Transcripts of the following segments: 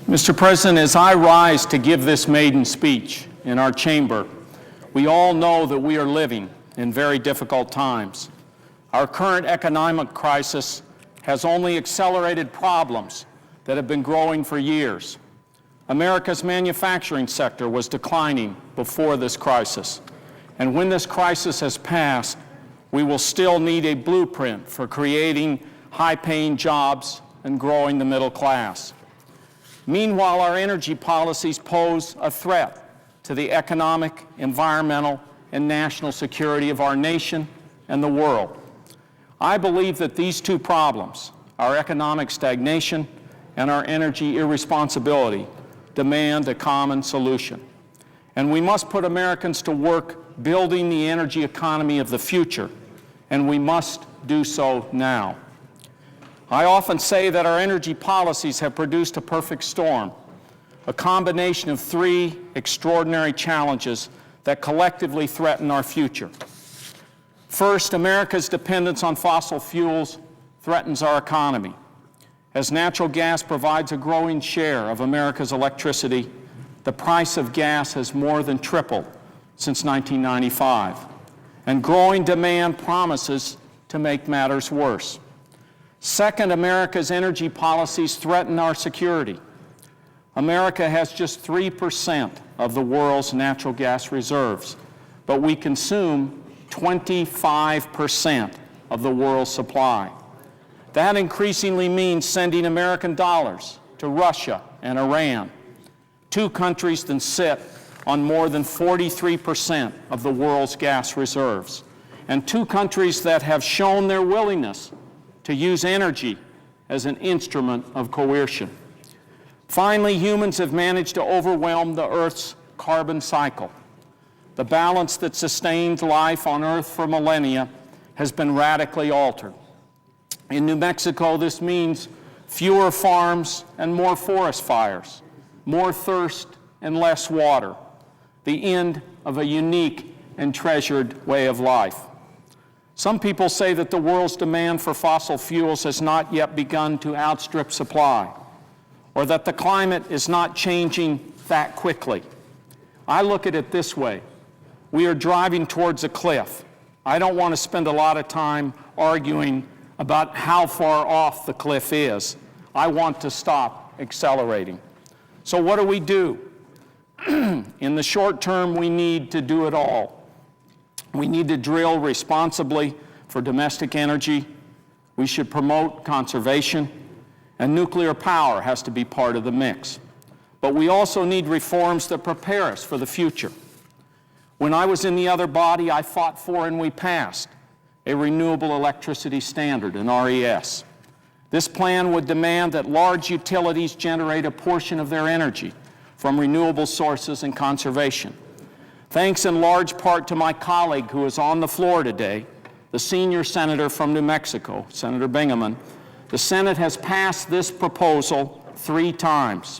Mr. President, as I rise to give this maiden speech in our chamber, we all know that we are living in very difficult times. Our current economic crisis has only accelerated problems that have been growing for years. America's manufacturing sector was declining before this crisis, and when this crisis has passed, we will still need a blueprint for creating high-paying jobs and growing the middle class. Meanwhile, our energy policies pose a threat to the economic, environmental, and national security of our nation and the world. I believe that these two problems, our economic stagnation and our energy irresponsibility, demand a common solution. And we must put Americans to work building the energy economy of the future, and we must do so now. I often say that our energy policies have produced a perfect storm, a combination of three extraordinary challenges that collectively threaten our future. First, America's dependence on fossil fuels threatens our economy. As natural gas provides a growing share of America's electricity, the price of gas has more than tripled since 1995, and growing demand promises to make matters worse. Second, America's energy policies threaten our security. America has just 3% of the world's natural gas reserves, but we consume 25% of the world's supply. That increasingly means sending American dollars to Russia and Iran, two countries that sit on more than 43% of the world's gas reserves, and two countries that have shown their willingness to use energy as an instrument of coercion. Finally, humans have managed to overwhelm the Earth's carbon cycle. The balance that sustained life on Earth for millennia has been radically altered. In New Mexico, this means fewer farms and more forest fires, more thirst and less water, the end of a unique and treasured way of life. Some people say that the world's demand for fossil fuels has not yet begun to outstrip supply, or that the climate is not changing that quickly. I look at it this way. We are driving towards a cliff. I don't want to spend a lot of time arguing about how far off the cliff is. I want to stop accelerating. So what do we do? In the short term, we need to do it all. We need to drill responsibly for domestic energy. We should promote conservation, and nuclear power has to be part of the mix. But we also need reforms that prepare us for the future. When I was in the other body, I fought for and we passed a renewable electricity standard, an RES. This plan would demand that large utilities generate a portion of their energy from renewable sources and conservation. Thanks in large part to my colleague who is on the floor today, the senior senator from New Mexico, Senator Bingaman, the Senate has passed this proposal 3 times.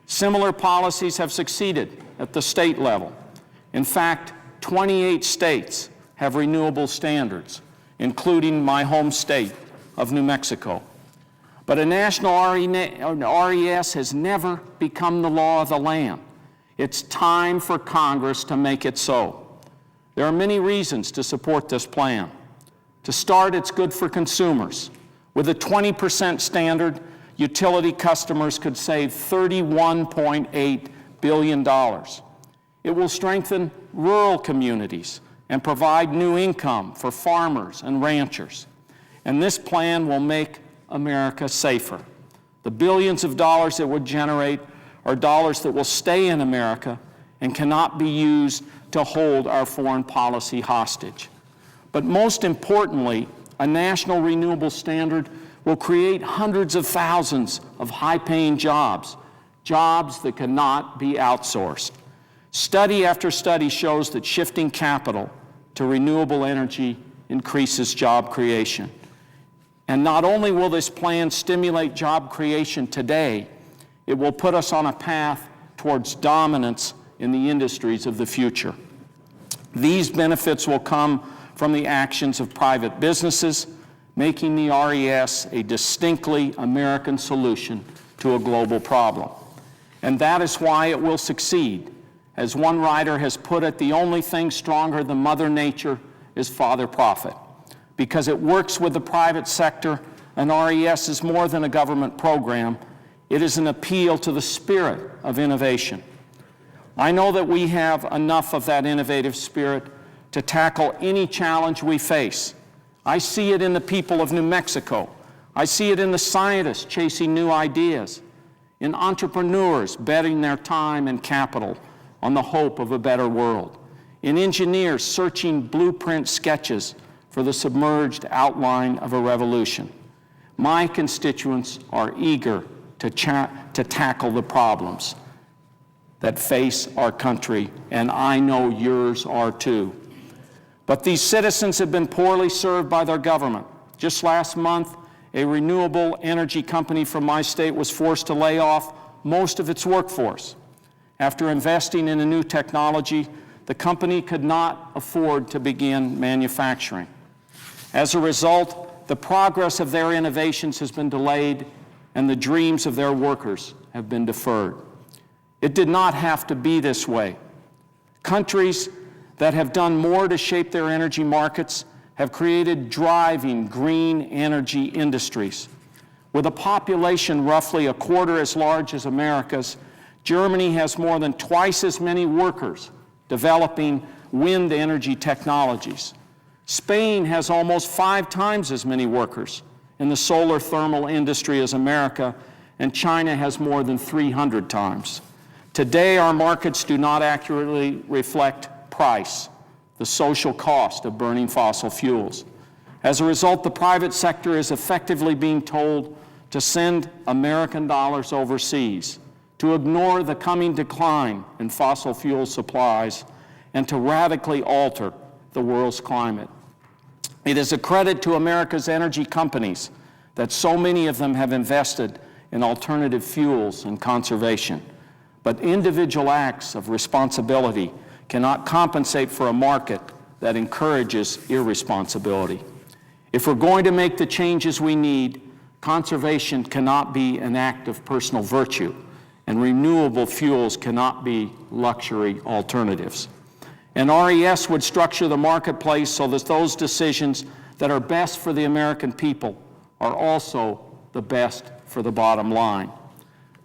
Similar policies have succeeded at the state level. In fact, 28 states have renewable standards, including my home state of New Mexico. But a national RES has never become the law of the land. It's time for Congress to make it so. There are many reasons to support this plan. To start, it's good for consumers. With a 20% standard, utility customers could save $31.8 billion. It will strengthen rural communities and provide new income for farmers and ranchers. And this plan will make America safer. The billions of dollars it would generate are dollars that will stay in America and cannot be used to hold our foreign policy hostage. But most importantly, a national renewable standard will create hundreds of thousands of high-paying jobs, jobs that cannot be outsourced. Study after study shows that shifting capital to renewable energy increases job creation. And not only will this plan stimulate job creation today, it will put us on a path towards dominance in the industries of the future. These benefits will come from the actions of private businesses, making the RES a distinctly American solution to a global problem. And that is why it will succeed. As one writer has put it, the only thing stronger than Mother Nature is Father Profit. Because it works with the private sector, and RES is more than a government program. It is an appeal to the spirit of innovation. I know that we have enough of that innovative spirit to tackle any challenge we face. I see it in the people of New Mexico. I see it in the scientists chasing new ideas, in entrepreneurs betting their time and capital on the hope of a better world, in engineers searching blueprint sketches for the submerged outline of a revolution. My constituents are eager to tackle the problems that face our country, and I know yours are too. But these citizens have been poorly served by their government. Just last month, a renewable energy company from my state was forced to lay off most of its workforce. After investing in a new technology, the company could not afford to begin manufacturing. As a result, the progress of their innovations has been delayed, and the dreams of their workers have been deferred. It did not have to be this way. Countries that have done more to shape their energy markets have created driving green energy industries. With a population roughly a quarter as large as America's, Germany has more than twice as many workers developing wind energy technologies. Spain has almost 5 times as many workers in the solar thermal industry as America, and China has more than 300 times. Today, our markets do not accurately reflect price, the social cost of burning fossil fuels. As a result, the private sector is effectively being told to send American dollars overseas, to ignore the coming decline in fossil fuel supplies, and to radically alter the world's climate. It is a credit to America's energy companies that so many of them have invested in alternative fuels and conservation. But individual acts of responsibility cannot compensate for a market that encourages irresponsibility. If we're going to make the changes we need, conservation cannot be an act of personal virtue, and renewable fuels cannot be luxury alternatives. And RES would structure the marketplace so that those decisions that are best for the American people are also the best for the bottom line.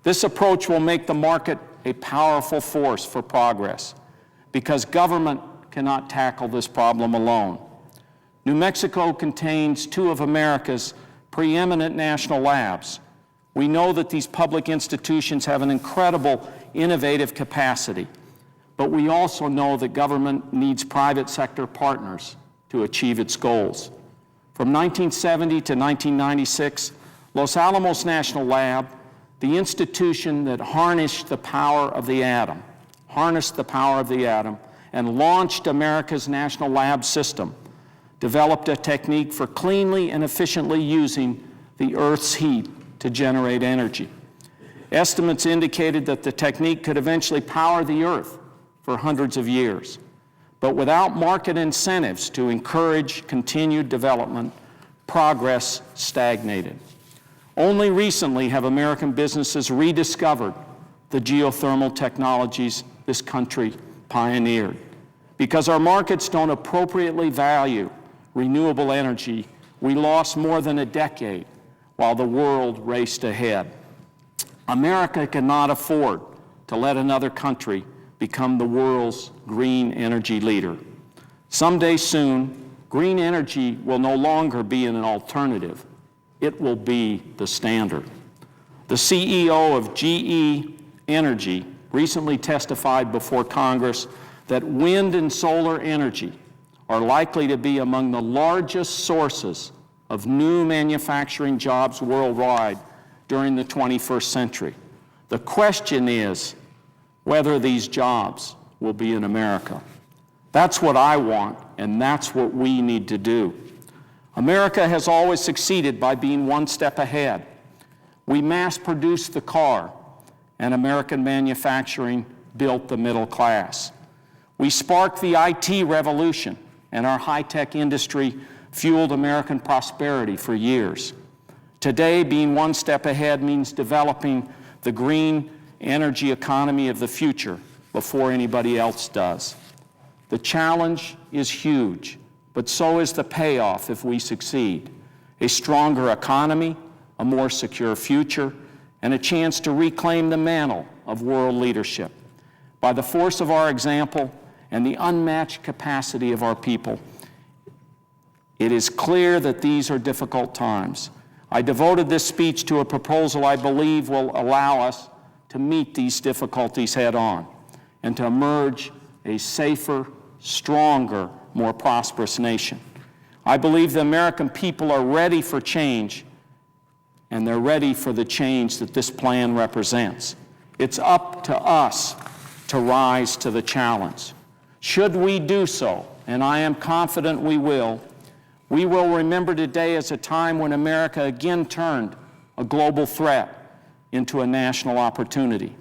This approach will make the market a powerful force for progress, because government cannot tackle this problem alone. New Mexico contains 2 of America's preeminent national labs. We know that these public institutions have an incredible innovative capacity, but we also know that government needs private sector partners to achieve its goals. From 1970 to 1996, Los Alamos National Lab, the institution that harnessed the power of the atom, and launched America's national lab system, developed a technique for cleanly and efficiently using the Earth's heat to generate energy. Estimates indicated that the technique could eventually power the Earth for hundreds of years. But without market incentives to encourage continued development, progress stagnated. Only recently have American businesses rediscovered the geothermal technologies this country pioneered. Because our markets don't appropriately value renewable energy, we lost more than a decade while the world raced ahead. America cannot afford to let another country become the world's green energy leader. Someday soon, green energy will no longer be an alternative. It will be the standard. The CEO of GE Energy recently testified before Congress that wind and solar energy are likely to be among the largest sources of new manufacturing jobs worldwide during the 21st century. The question is whether these jobs will be in America. That's what I want, and that's what we need to do. America has always succeeded by being one step ahead. We mass-produced the car, and American manufacturing built the middle class. We sparked the IT revolution, and our high-tech industry fueled American prosperity for years. Today, being one step ahead means developing the green energy economy of the future before anybody else does. The challenge is huge, but so is the payoff if we succeed. A stronger economy, a more secure future, and a chance to reclaim the mantle of world leadership. By the force of our example and the unmatched capacity of our people, it is clear that these are difficult times. I devoted this speech to a proposal I believe will allow us to meet these difficulties head on and to emerge a safer, stronger, more prosperous nation. I believe the American people are ready for change, and they're ready for the change that this plan represents. It's up to us to rise to the challenge. Should we do so, and I am confident we will remember today as a time when America again turned a global threat into a national opportunity.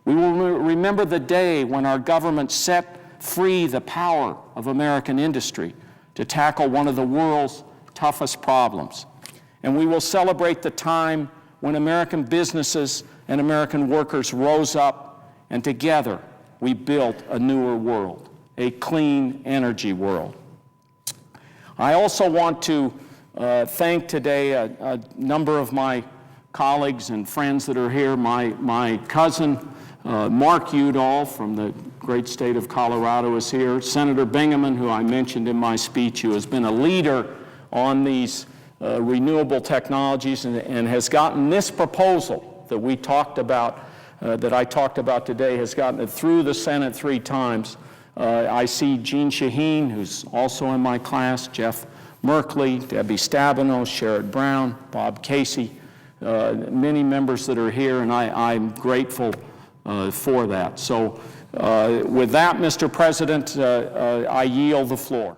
We will remember the day when our government set free the power of American industry to tackle one of the world's toughest problems. And we will celebrate the time when American businesses and American workers rose up and together we built a newer world, a clean energy world. I also want to thank today a number of my colleagues and friends that are here. My cousin, Mark Udall from the great state of Colorado is here. Senator Bingaman, who I mentioned in my speech, who has been a leader on these renewable technologies and has gotten this proposal that we talked about, that I talked about today, has gotten it through the Senate 3 times. I see Jean Shaheen, who's also in my class, Jeff Merkley, Debbie Stabenow, Sherrod Brown, Bob Casey, many members that are here, and I'm grateful for that. So with that, Mr. President, I yield the floor.